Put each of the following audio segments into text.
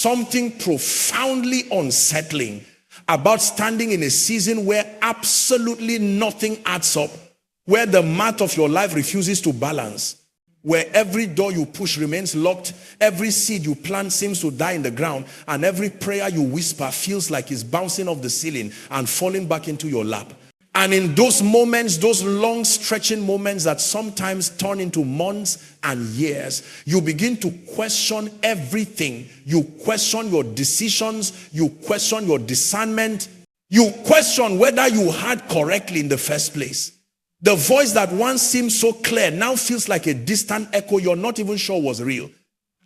something profoundly unsettling about standing in a season where absolutely nothing adds up, where the math of your life refuses to balance, where every door you push remains locked, every seed you plant seems to die in the ground, and every prayer you whisper feels like it's bouncing off the ceiling and falling back into your lap. And in those moments, those long stretching moments that sometimes turn into months and years, you begin to question everything. You question your decisions. You question your discernment. You question whether you heard correctly in the first place. The voice that once seemed so clear now feels like a distant echo you're not even sure was real.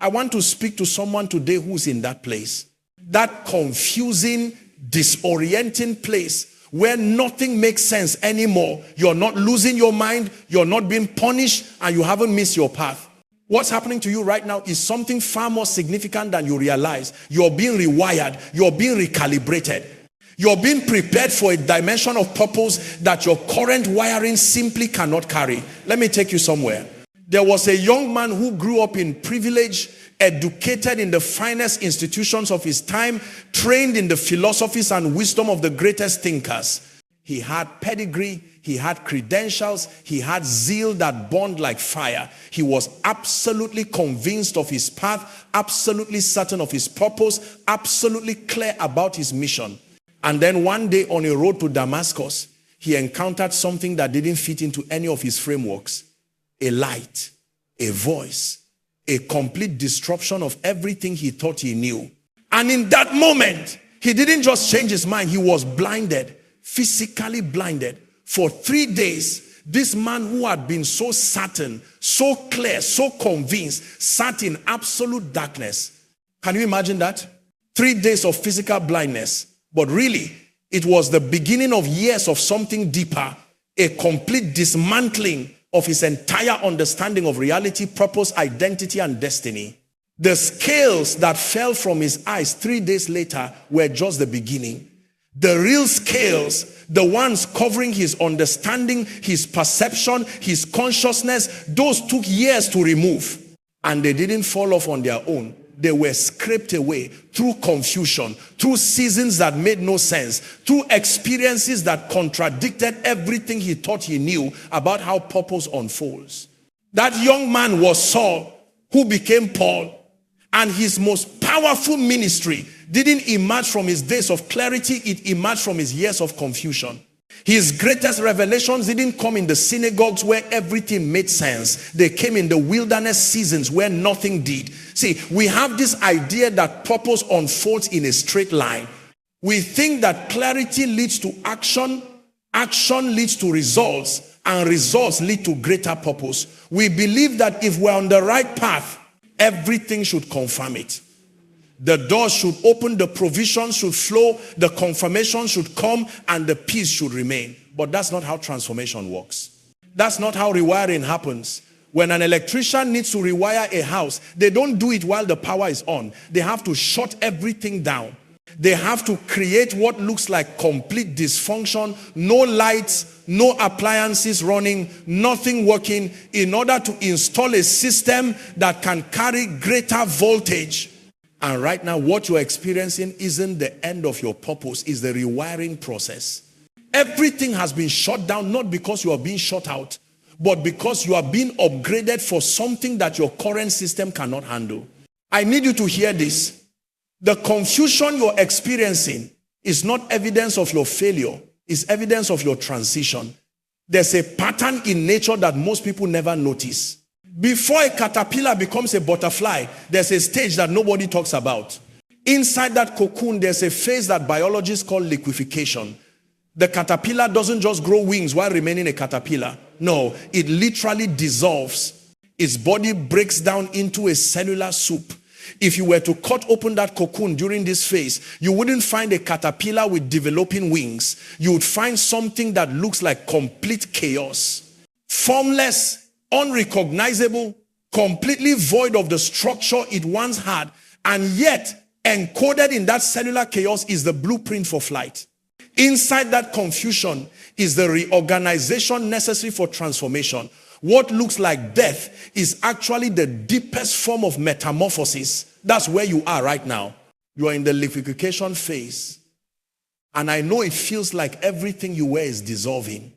I want to speak to someone today who's in that place. That confusing, disorienting place where nothing makes sense anymore. You're not losing your mind, you're not being punished, and you haven't missed your path. What's happening to you right now is something far more significant than you realize. You're being rewired, you're being recalibrated. You're being prepared for a dimension of purpose that your current wiring simply cannot carry. Let me take you somewhere. There was a young man who grew up in privilege, educated in the finest institutions of his time, trained in the philosophies and wisdom of the greatest thinkers. He had pedigree, he had credentials, he had zeal that burned like fire. He was absolutely convinced of his path, absolutely certain of his purpose, absolutely clear about his mission. And then one day on a road to Damascus, he encountered something that didn't fit into any of his frameworks. A light, a voice, a complete disruption of everything he thought he knew. And in that moment, he didn't just change his mind, he was blinded, physically blinded. For 3 days, this man who had been so certain, so clear, so convinced, sat in absolute darkness. Can you imagine that? 3 days of physical blindness. But really, it was the beginning of years of something deeper, a complete dismantling of his entire understanding of reality, purpose, identity, and destiny. The scales that fell from his eyes 3 days later were just the beginning. The real scales, the ones covering his understanding, his perception, his consciousness, those took years to remove. And they didn't fall off on their own. They were scraped away through confusion, through seasons that made no sense, through experiences that contradicted everything he thought he knew about how purpose unfolds. That young man was Saul, who became Paul, and his most powerful ministry didn't emerge from his days of clarity, it emerged from his years of confusion. His greatest revelations didn't come in the synagogues where everything made sense. They came in the wilderness seasons where nothing did. See, we have this idea that purpose unfolds in a straight line. We think that clarity leads to action, action leads to results, and results lead to greater purpose. We believe that if we're on the right path, everything should confirm it. The doors should open, the provisions should flow, the confirmation should come, and the peace should remain. But that's not how transformation works. That's not how rewiring happens. When an electrician needs to rewire a house, they don't do it while the power is on. They have to shut everything down. They have to create what looks like complete dysfunction, no lights, no appliances running, nothing working, in order to install a system that can carry greater voltage. And right now, what you're experiencing isn't the end of your purpose, it's the rewiring process. Everything has been shut down, not because you are being shut out, but because you are being upgraded for something that your current system cannot handle. I need you to hear this. The confusion you're experiencing is not evidence of your failure, it's evidence of your transition. There's a pattern in nature that most people never notice. Before a caterpillar becomes a butterfly, there's a stage that nobody talks about. Inside that cocoon, there's a phase that biologists call liquefaction. The caterpillar doesn't just grow wings while remaining a caterpillar. No, it literally dissolves. Its body breaks down into a cellular soup. If you were to cut open that cocoon during this phase, you wouldn't find a caterpillar with developing wings. You would find something that looks like complete chaos. Formless, unrecognizable, completely void of the structure it once had, and yet encoded in that cellular chaos is the blueprint for flight. Inside that confusion is the reorganization necessary for transformation. What looks like death is actually the deepest form of metamorphosis. That's where you are right now. You are in the liquefaction phase. And I know it feels like everything you wear is dissolving.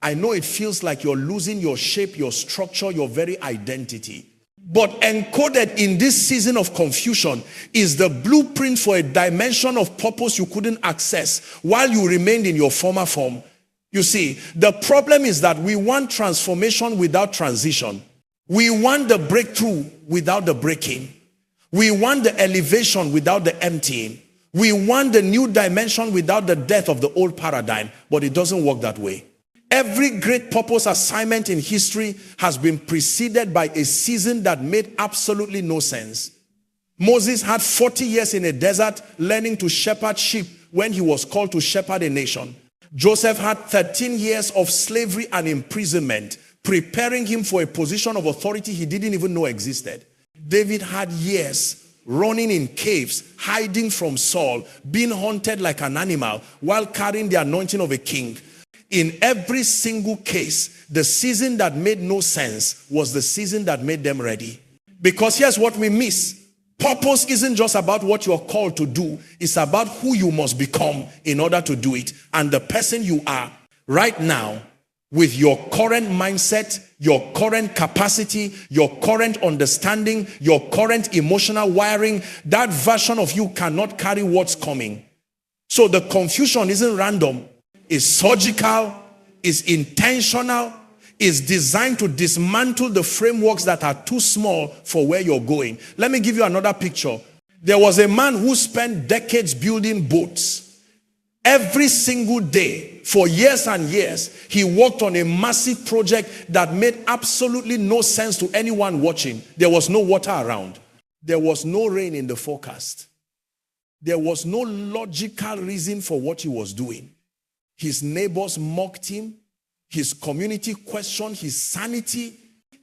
I know it feels like you're losing your shape, your structure, your very identity. But encoded in this season of confusion is the blueprint for a dimension of purpose you couldn't access while you remained in your former form. You see, the problem is that we want transformation without transition. We want the breakthrough without the breaking. We want the elevation without the emptying. We want the new dimension without the death of the old paradigm, but it doesn't work that way. Every great purpose assignment in history has been preceded by a season that made absolutely no sense. Moses had 40 years in a desert learning to shepherd sheep when he was called to shepherd a nation. Joseph had 13 years of slavery and imprisonment, preparing him for a position of authority he didn't even know existed. David had years running in caves, hiding from Saul, being hunted like an animal while carrying the anointing of a king. In every single case, the season that made no sense was the season that made them ready. Because here's what we miss. Purpose isn't just about what you're called to do. It's about who you must become in order to do it. And the person you are right now, with your current mindset, your current capacity, your current understanding, your current emotional wiring, that version of you cannot carry what's coming. So the confusion isn't random. It's surgical, it's intentional, it's designed to dismantle the frameworks that are too small for where you're going. Let me give you another picture. There was a man who spent decades building boats. Every single day, for years and years, he worked on a massive project that made absolutely no sense to anyone watching. There was no water around. There was no rain in the forecast. There was no logical reason for what he was doing. His neighbors mocked him. His community questioned his sanity.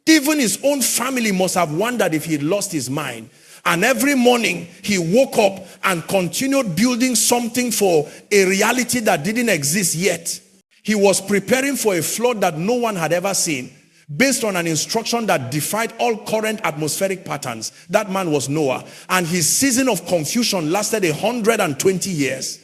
Even his own family must have wondered if he had lost his mind. And every morning he woke up and continued building something for a reality that didn't exist yet. He was preparing for a flood that no one had ever seen, based on an instruction that defied all current atmospheric patterns. That man was Noah. And his season of confusion lasted 120 years.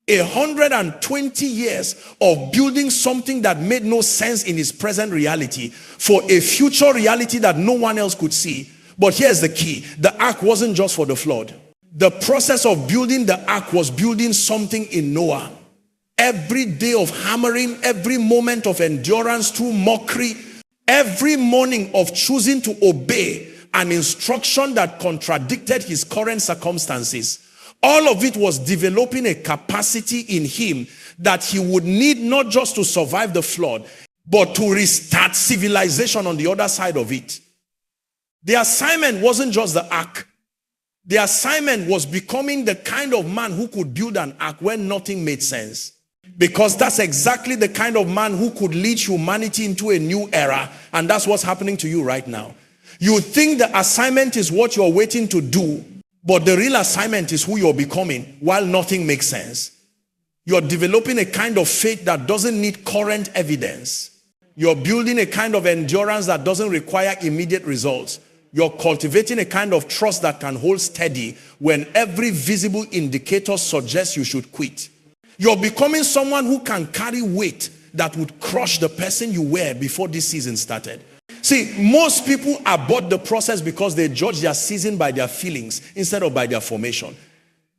120 years of building something that made no sense in his present reality for a future reality that no one else could see. But here's the key. The ark wasn't just for the flood. The process of building the ark was building something in Noah. Every day of hammering, every moment of endurance through mockery, every morning of choosing to obey an instruction that contradicted his current circumstances. All of it was developing a capacity in him that he would need not just to survive the flood, but to restart civilization on the other side of it. The assignment wasn't just the ark. The assignment was becoming the kind of man who could build an ark when nothing made sense. Because that's exactly the kind of man who could lead humanity into a new era. And that's what's happening to you right now. You think the assignment is what you're waiting to do, but the real assignment is who you're becoming while nothing makes sense. You're developing a kind of faith that doesn't need current evidence. You're building a kind of endurance that doesn't require immediate results. You're cultivating a kind of trust that can hold steady when every visible indicator suggests you should quit. You're becoming someone who can carry weight that would crush the person you were before this season started. See, most people abort the process because they judge their season by their feelings instead of by their formation.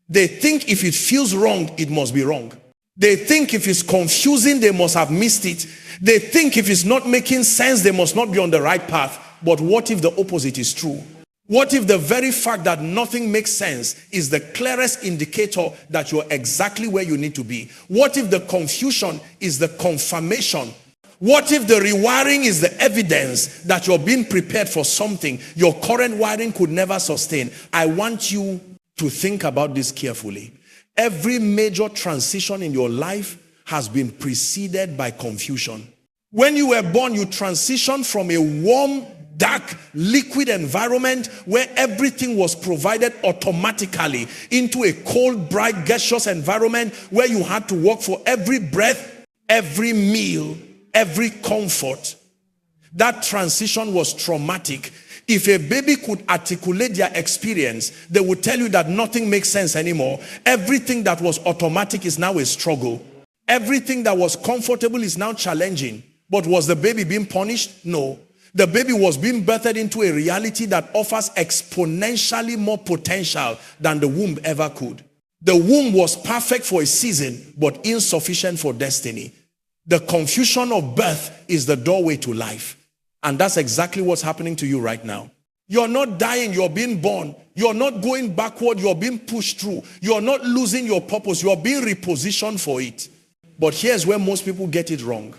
They think if it feels wrong, it must be wrong. They think if it's confusing, they must have missed it. They think if it's not making sense, they must not be on the right path. But what if the opposite is true? What if the very fact that nothing makes sense is the clearest indicator that you're exactly where you need to be? What if the confusion is the confirmation? What if the rewiring is the evidence that you're being prepared for something your current wiring could never sustain? I want you to think about this carefully. Every major transition in your life has been preceded by confusion. When you were born, you transitioned from a warm, dark, liquid environment where everything was provided automatically into a cold, bright, gaseous environment where you had to work for every breath, every meal, every comfort. That transition was traumatic. If a baby could articulate their experience, they would tell you that nothing makes sense anymore. Everything that was automatic is now a struggle. Everything that was comfortable is now challenging. But was the baby being punished? No. The baby was being birthed into a reality that offers exponentially more potential than the womb ever could. The womb was perfect for a season, but insufficient for destiny. The confusion of birth is the doorway to life. And that's exactly what's happening to you right now. You're not dying, you're being born. You're not going backward, you're being pushed through. You're not losing your purpose, you're being repositioned for it. But here's where most people get it wrong.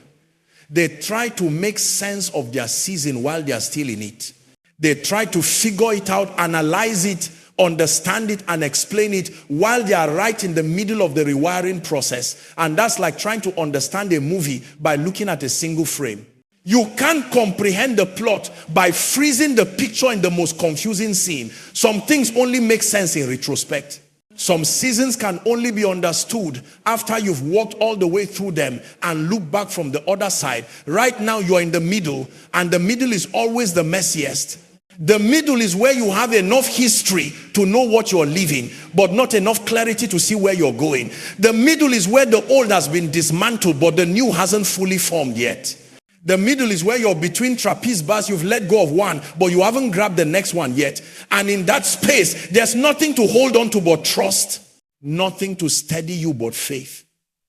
They try to make sense of their season while they are still in it. They try to figure it out, analyze it, understand it, and explain it while they are right in the middle of the rewiring process. And that's like trying to understand a movie by looking at a single frame. You can't comprehend the plot by freezing the picture in the most confusing scene. Some things only make sense in retrospect. Some seasons can only be understood after you've walked all the way through them and look back from the other side. Right now you're in the middle, and the middle is always the messiest. The middle is where you have enough history to know what you're living, but not enough clarity to see where you're going. The middle is where the old has been dismantled, but the new hasn't fully formed yet. The middle is where you're between trapeze bars, you've let go of one, but you haven't grabbed the next one yet. And in that space, there's nothing to hold on to but trust. Nothing to steady you but faith.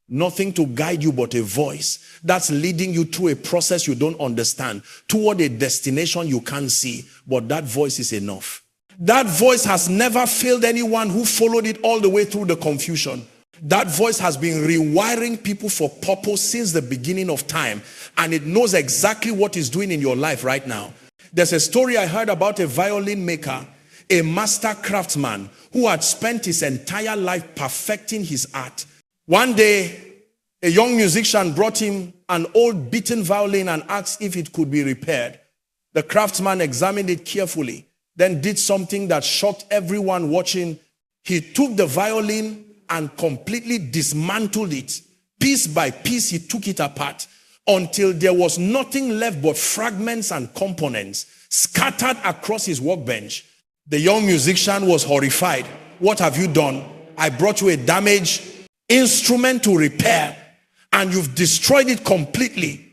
Nothing to guide you but a voice that's leading you through a process you don't understand, toward a destination you can't see, but that voice is enough. That voice has never failed anyone who followed it all the way through the confusion. That voice has been rewiring people for purpose since the beginning of time, and it knows exactly what it's doing in your life right now. There's a story I heard about a violin maker, a master craftsman who had spent his entire life perfecting his art. One day, a young musician brought him an old beaten violin and asked if it could be repaired. The craftsman examined it carefully, then did something that shocked everyone watching. He took the violin and completely dismantled it. Piece by piece, he took it apart until there was nothing left but fragments and components scattered across his workbench. The young musician was horrified. What have you done? I brought you a damaged instrument to repair, and you've destroyed it completely.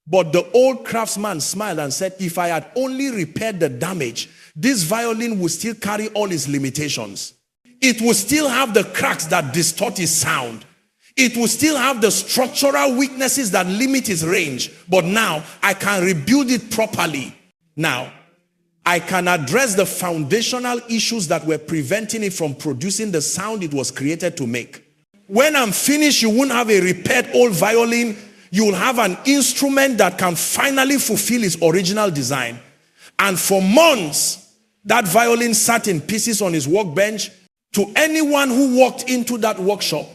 But the old craftsman smiled and said, if I had only repaired the damage, this violin would still carry all its limitations. It will still have the cracks that distort its sound. It will still have the structural weaknesses that limit its range. But now I can rebuild it properly. Now I can address the foundational issues that were preventing it from producing the sound it was created to make. When I'm finished, you won't have a repaired old violin. You will have an instrument that can finally fulfill its original design. And for months, that violin sat in pieces on his workbench. To anyone who walked into that workshop,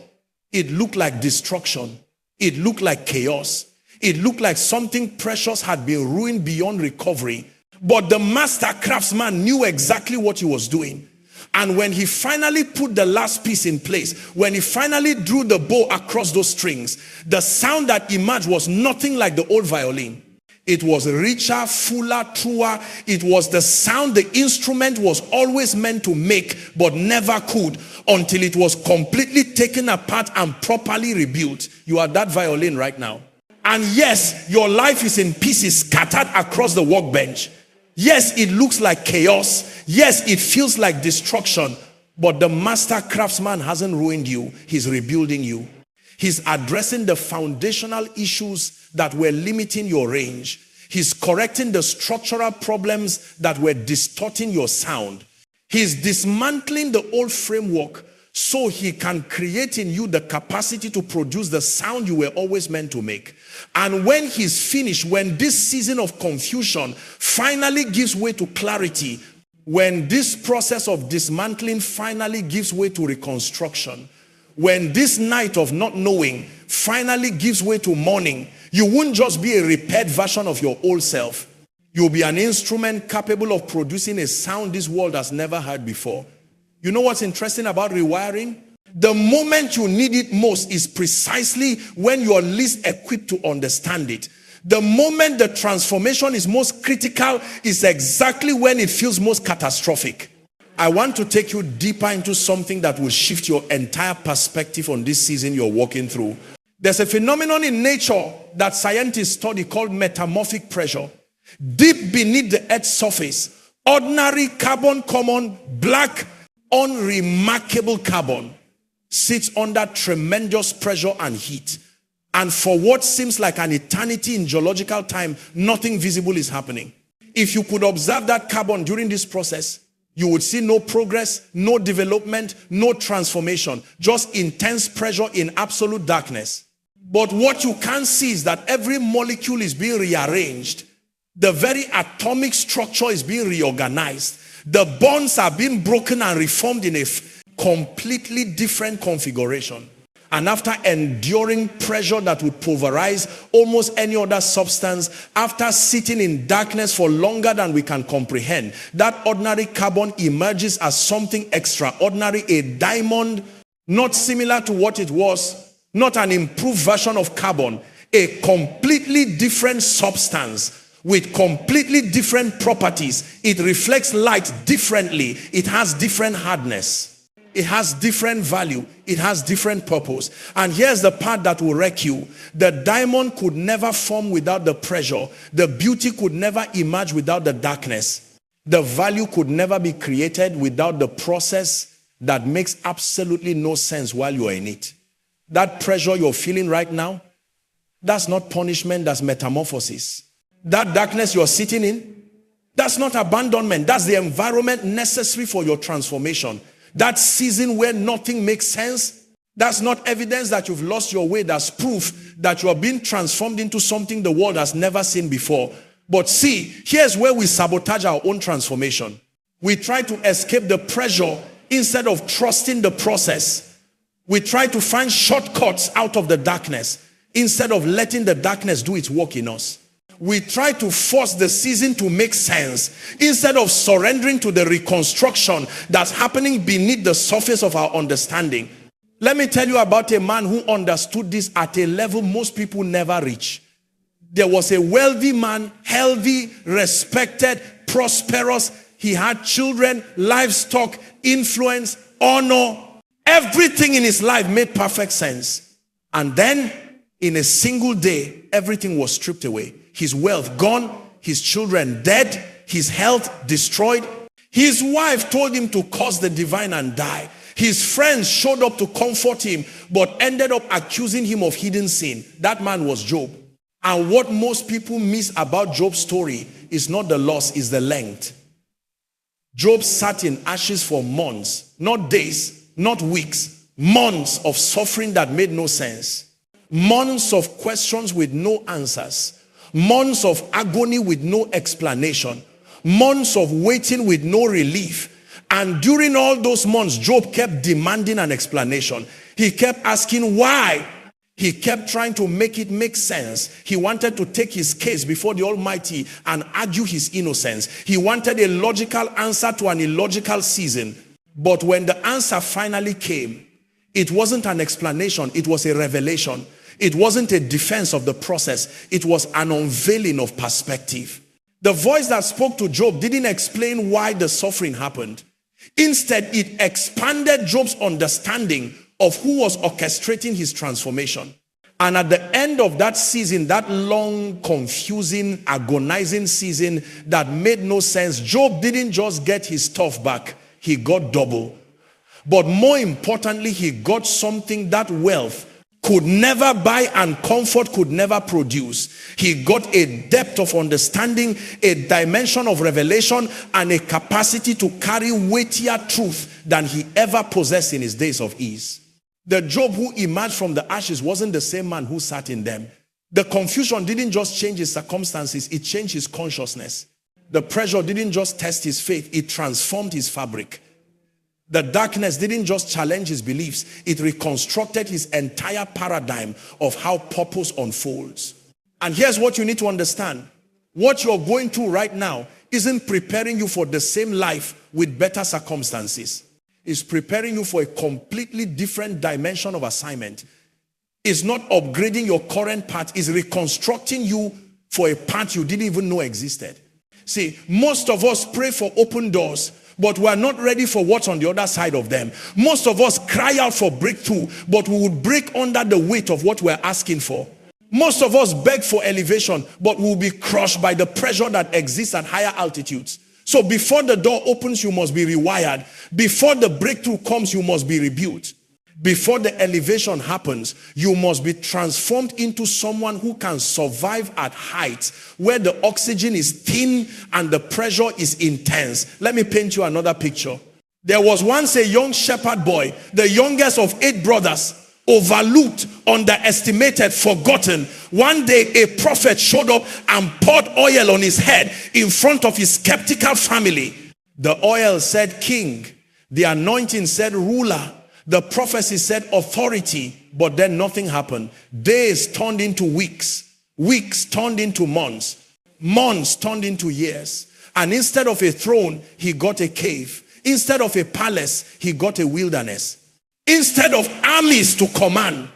it looked like destruction. It looked like chaos. It looked like something precious had been ruined beyond recovery. But the master craftsman knew exactly what he was doing. And when he finally put the last piece in place, when he finally drew the bow across those strings, the sound that emerged was nothing like the old violin. It was richer, fuller, truer. It was the sound the instrument was always meant to make, but never could, until it was completely taken apart and properly rebuilt. You are that violin right now. And yes, your life is in pieces scattered across the workbench. Yes, it looks like chaos. Yes, it feels like destruction. But the master craftsman hasn't ruined you. He's rebuilding you. He's addressing the foundational issues that were limiting your range. He's correcting the structural problems that were distorting your sound. He's dismantling the old framework so he can create in you the capacity to produce the sound you were always meant to make. And when he's finished, when this season of confusion finally gives way to clarity, when this process of dismantling finally gives way to reconstruction, when this night of not knowing finally gives way to morning, you won't just be a repaired version of your old self. You'll be an instrument capable of producing a sound this world has never heard before. You know what's interesting about rewiring? The moment you need it most is precisely when you're least equipped to understand it. The moment the transformation is most critical is exactly when it feels most catastrophic. I want to take you deeper into something that will shift your entire perspective on this season you're walking through. There's a phenomenon in nature that scientists study called metamorphic pressure. Deep beneath the earth's surface, ordinary carbon, common, black, unremarkable carbon sits under tremendous pressure and heat. And for what seems like an eternity in geological time, nothing visible is happening. If you could observe that carbon during this process, you would see no progress, no development, no transformation, just intense pressure in absolute darkness. But what you can't see is that every molecule is being rearranged. The very atomic structure is being reorganized. The bonds are being broken and reformed in a completely different configuration. And after enduring pressure that would pulverize almost any other substance, after sitting in darkness for longer than we can comprehend, that ordinary carbon emerges as something extraordinary, a diamond, not similar to what it was, not an improved version of carbon, a completely different substance with completely different properties. It reflects light differently. It has different hardness. It has different value. It has different purpose. And here's the part that will wreck you. The diamond could never form without the pressure. The beauty could never emerge without the darkness. The value could never be created without the process that makes absolutely no sense while you are in it. That pressure you're feeling right now, that's not punishment, that's metamorphosis. That darkness you're sitting in, that's not abandonment. That's the environment necessary for your transformation. That season where nothing makes sense, that's not evidence that you've lost your way. That's proof that you are being transformed into something the world has never seen before. But see, here's where we sabotage our own transformation. We try to escape the pressure instead of trusting the process. We try to find shortcuts out of the darkness instead of letting the darkness do its work in us. We try to force the season to make sense instead of surrendering to the reconstruction that's happening beneath the surface of our understanding. Let me tell you about a man who understood this at a level most people never reach. There was a wealthy man, healthy, respected, prosperous. He had children, livestock, influence, honor. Everything in his life made perfect sense. And then, in a single day, everything was stripped away. His wealth gone, his children dead, his health destroyed. His wife told him to curse the divine and die. His friends showed up to comfort him, but ended up accusing him of hidden sin. That man was Job. And what most people miss about Job's story is not the loss, is the length. Job sat in ashes for months, not days, not weeks, months of suffering that made no sense. Months of questions with no answers. Months of agony with no explanation. Months of waiting with no relief. And during all those months, Job kept demanding an explanation. He kept asking why. He kept trying to make it make sense. He wanted to take his case before the Almighty and argue his innocence. He wanted a logical answer to an illogical season. But when the answer finally came, it wasn't an explanation, it was a revelation. It wasn't a defense of the process. It was an unveiling of perspective. The voice that spoke to Job didn't explain why the suffering happened. Instead, it expanded Job's understanding of who was orchestrating his transformation. And at the end of that season, that long, confusing, agonizing season that made no sense, Job didn't just get his stuff back. He got double. But more importantly, he got something that wealth could never buy and comfort could never produce. He got a depth of understanding, a dimension of revelation, and a capacity to carry weightier truth than he ever possessed in his days of ease. The Job who emerged from the ashes wasn't the same man who sat in them. The confusion didn't just change his circumstances, it changed his consciousness. The pressure didn't just test his faith, it transformed his fabric. The darkness didn't just challenge his beliefs, it reconstructed his entire paradigm of how purpose unfolds. And here's what you need to understand. What you're going through right now isn't preparing you for the same life with better circumstances. It's preparing you for a completely different dimension of assignment. It's not upgrading your current path, it's reconstructing you for a path you didn't even know existed. See, most of us pray for open doors, but we are not ready for what's on the other side of them. Most of us cry out for breakthrough, but we would break under the weight of what we're asking for. Most of us beg for elevation, but we'll be crushed by the pressure that exists at higher altitudes. So before the door opens, you must be rewired. Before the breakthrough comes, you must be rebuilt. Before the elevation happens, you must be transformed into someone who can survive at heights where the oxygen is thin and the pressure is intense. Let me paint you another picture. There was once a young shepherd boy, the youngest of 8 brothers, overlooked, underestimated, forgotten. One day a prophet showed up and poured oil on his head in front of his skeptical family. The oil said king, the anointing said ruler, the prophecy said authority, but then nothing happened. Days turned into weeks, weeks turned into months, months turned into years. And instead of a throne, he got a cave. Instead of a palace, he got a wilderness. Instead of armies to command,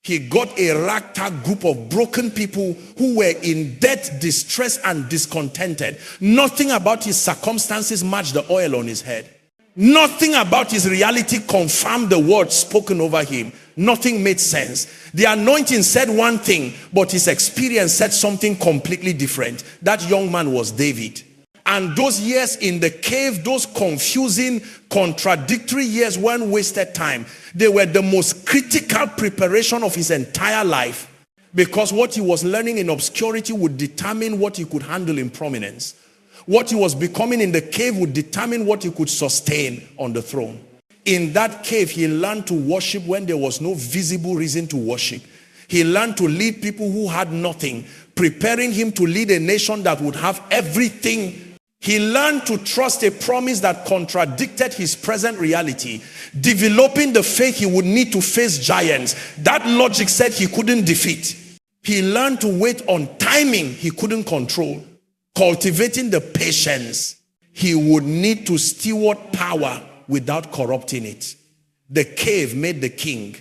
he got a ragtag group of broken people who were in debt, distress, and discontented. Nothing about his circumstances matched the oil on his head. Nothing about his reality confirmed the word spoken over him. Nothing made sense. The anointing said one thing, but his experience said something completely different. That young man was David. And those years in the cave, those confusing, contradictory years weren't wasted time. They were the most critical preparation of his entire life, because what he was learning in obscurity would determine what he could handle in prominence. What he was becoming in the cave would determine what he could sustain on the throne. In that cave, he learned to worship when there was no visible reason to worship. He learned to lead people who had nothing, preparing him to lead a nation that would have everything. He learned to trust a promise that contradicted his present reality, developing the faith he would need to face giants that logic said he couldn't defeat. He learned to wait on timing he couldn't control, cultivating the patience he would need to steward power without corrupting it. The cave made the king.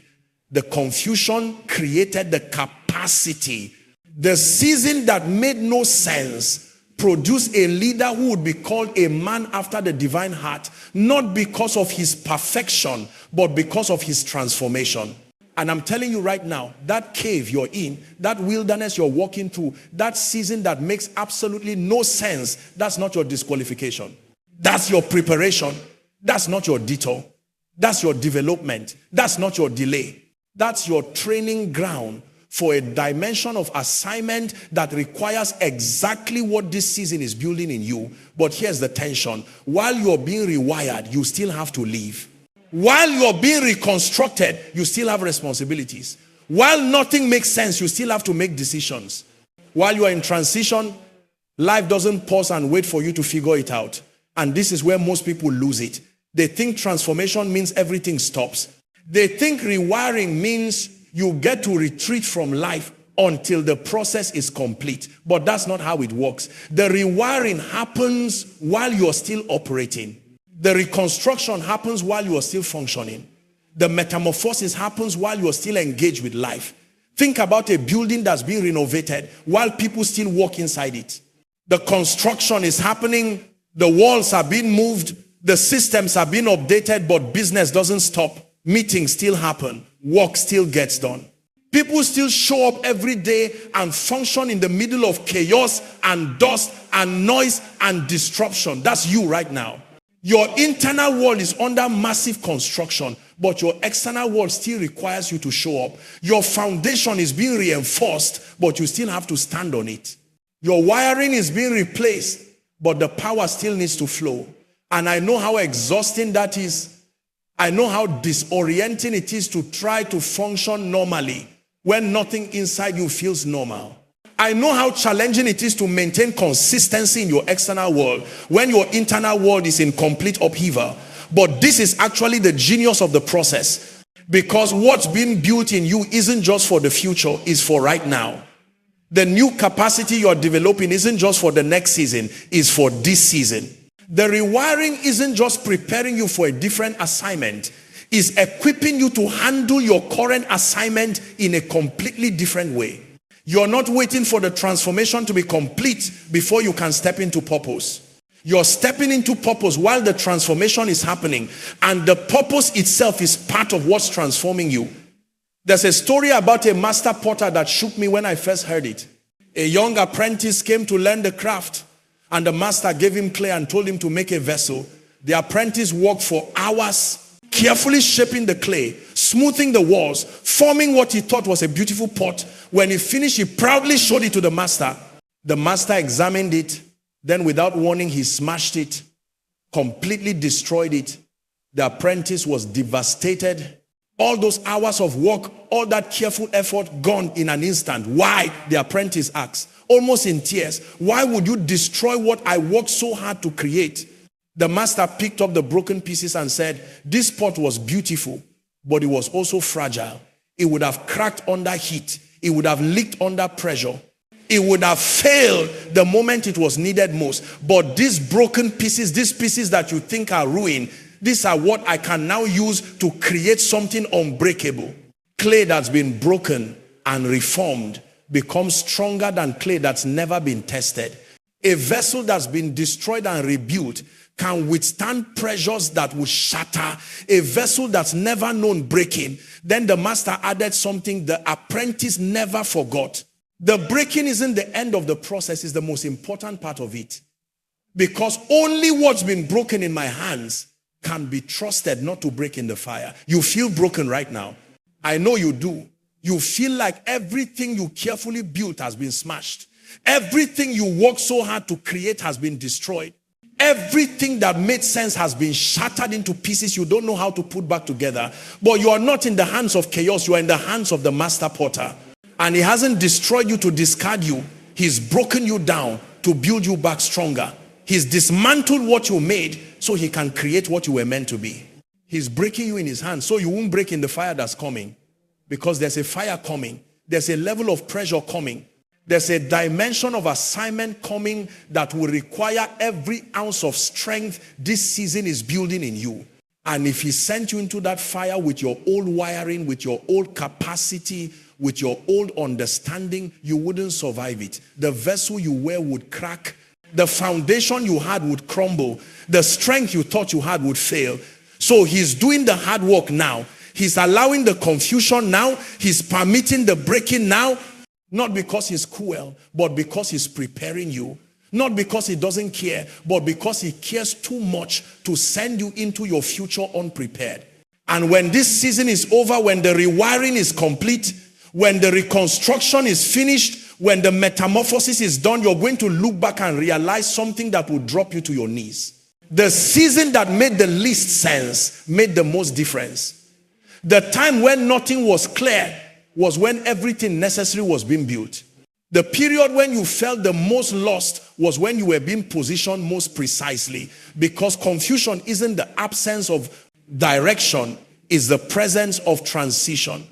The confusion created the capacity. The season that made no sense produced a leader who would be called a man after the divine heart, not because of his perfection, but because of his transformation. And I'm telling you right now, that cave you're in, that wilderness you're walking through, that season that makes absolutely no sense, that's not your disqualification. That's your preparation. That's not your detour. That's your development. That's not your delay. That's your training ground for a dimension of assignment that requires exactly what this season is building in you. But here's the tension. While you're being rewired, you still have to leave. While you're being reconstructed, you still have responsibilities. While nothing makes sense, you still have to make decisions. While you are in transition, life doesn't pause and wait for you to figure it out. And this is where most people lose it. They think transformation means everything stops. They think rewiring means you get to retreat from life until the process is complete. But that's not how it works. The rewiring happens while you're still operating. The reconstruction happens while you are still functioning. The metamorphosis happens while you are still engaged with life. Think about a building that's being renovated while people still walk inside it. The construction is happening, the walls are being moved, the systems are being updated, but business doesn't stop. Meetings still happen, work still gets done. People still show up every day and function in the middle of chaos and dust and noise and disruption. That's you right now. Your internal world is under massive construction, but your external world still requires you to show up. Your foundation is being reinforced, but you still have to stand on it. Your wiring is being replaced, but the power still needs to flow. And I know how exhausting that is. I know how disorienting it is to try to function normally when nothing inside you feels normal. I know how challenging it is to maintain consistency in your external world when your internal world is in complete upheaval. But this is actually the genius of the process, because what's being built in you isn't just for the future, it's for right now. The new capacity you're developing isn't just for the next season, it's for this season. The rewiring isn't just preparing you for a different assignment, it's equipping you to handle your current assignment in a completely different way. You're not waiting for the transformation to be complete before you can step into purpose. You're stepping into purpose while the transformation is happening, and the purpose itself is part of what's transforming you. There's a story about a master potter that shook me when I first heard it. A young apprentice came to learn the craft, and the master gave him clay and told him to make a vessel. The apprentice worked for hours, carefully shaping the clay, smoothing the walls, forming what he thought was a beautiful pot. When he finished, he proudly showed it to the master. The master examined it. Then without warning, he smashed it, completely destroyed it. The apprentice was devastated. All those hours of work, all that careful effort, gone in an instant. Why? The apprentice asked, almost in tears. Why would you destroy what I worked so hard to create? The master picked up the broken pieces and said, this pot was beautiful, but it was also fragile. It would have cracked under heat. It would have leaked under pressure. It would have failed the moment it was needed most. But these broken pieces, these pieces that you think are ruined, these are what I can now use to create something unbreakable. Clay that's been broken and reformed becomes stronger than clay that's never been tested. A vessel that's been destroyed and rebuilt can withstand pressures that will shatter. A vessel that's never known breaking. Then the master added something the apprentice never forgot. The breaking isn't the end of the process, it's the most important part of it. Because only what's been broken in my hands can be trusted not to break in the fire. You feel broken right now. I know you do. You feel like everything you carefully built has been smashed. Everything you worked so hard to create has been destroyed. Everything that made sense has been shattered into pieces you don't know how to put back together. But you are not in the hands of chaos, you are in the hands of the master potter. And he hasn't destroyed you to discard you. He's broken you down to build you back stronger. He's dismantled what you made so he can create what you were meant to be. He's breaking you in his hands so you won't break in the fire that's coming. Because there's a fire coming. There's a level of pressure coming. There's a dimension of assignment coming that will require every ounce of strength this season is building in you. And if he sent you into that fire with your old wiring, with your old capacity, with your old understanding, you wouldn't survive it. The vessel you were would crack. The foundation you had would crumble. The strength you thought you had would fail. So he's doing the hard work now. He's allowing the confusion now. He's permitting the breaking now. Not because he's cruel, but because he's preparing you. Not because he doesn't care, but because he cares too much to send you into your future unprepared. And when this season is over, when the rewiring is complete, when the reconstruction is finished, when the metamorphosis is done, you're going to look back and realize something that will drop you to your knees. The season that made the least sense made the most difference. The time when nothing was clear was when everything necessary was being built. The period when you felt the most lost was when you were being positioned most precisely. Because confusion isn't the absence of direction, it's the presence of transition.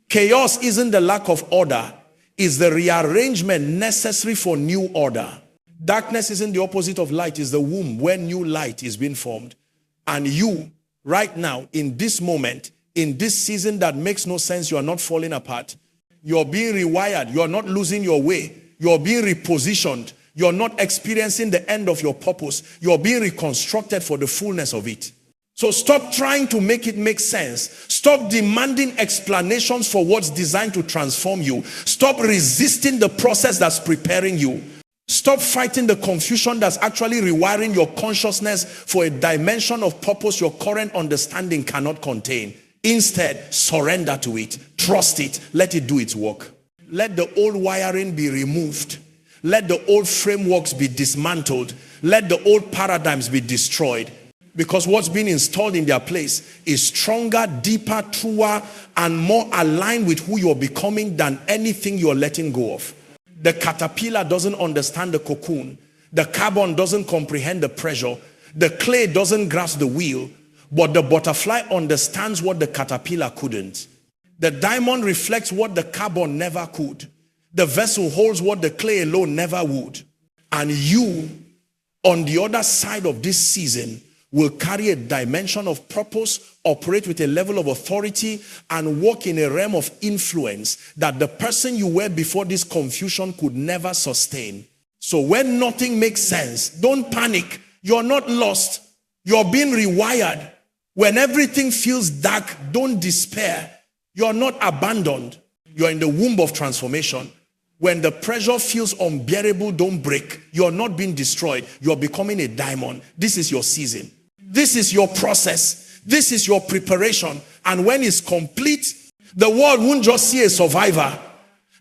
Chaos isn't the lack of order, it's the rearrangement necessary for new order. Darkness isn't the opposite of light, it's the womb where new light is being formed. And you, right now, in this moment, in this season that makes no sense, you are not falling apart. You're being rewired. You're not losing your way. You're being repositioned. You're not experiencing the end of your purpose. You're being reconstructed for the fullness of it. So stop trying to make it make sense. Stop demanding explanations for what's designed to transform you. Stop resisting the process that's preparing you. Stop fighting the confusion that's actually rewiring your consciousness for a dimension of purpose your current understanding cannot contain. Instead, surrender to it. Trust it. Let it do its work. Let the old wiring be removed. Let the old frameworks be dismantled. Let the old paradigms be destroyed. Because what's been installed in their place is stronger, deeper, truer, and more aligned with who you're becoming than anything you're letting go of. The caterpillar doesn't understand the cocoon. The carbon doesn't comprehend the pressure. The clay doesn't grasp the wheel. But the butterfly understands what the caterpillar couldn't. The diamond reflects what the carbon never could. The vessel holds what the clay alone never would. And you, on the other side of this season, will carry a dimension of purpose, operate with a level of authority, and walk in a realm of influence that the person you were before this confusion could never sustain. So when nothing makes sense, don't panic. You're not lost. You're being rewired. When everything feels dark, don't despair. You're not abandoned. You're in the womb of transformation. When the pressure feels unbearable, don't break. You're not being destroyed. You're becoming a diamond. This is your season. This is your process. This is your preparation. And when it's complete, the world won't just see a survivor.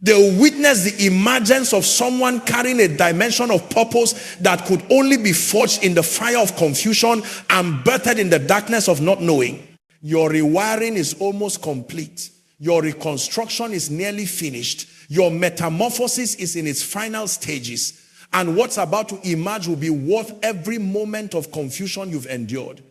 They will witness the emergence of someone carrying a dimension of purpose that could only be forged in the fire of confusion and birthed in the darkness of not knowing. Your rewiring is almost complete. Your reconstruction is nearly finished. Your metamorphosis is in its final stages. And what's about to emerge will be worth every moment of confusion you've endured.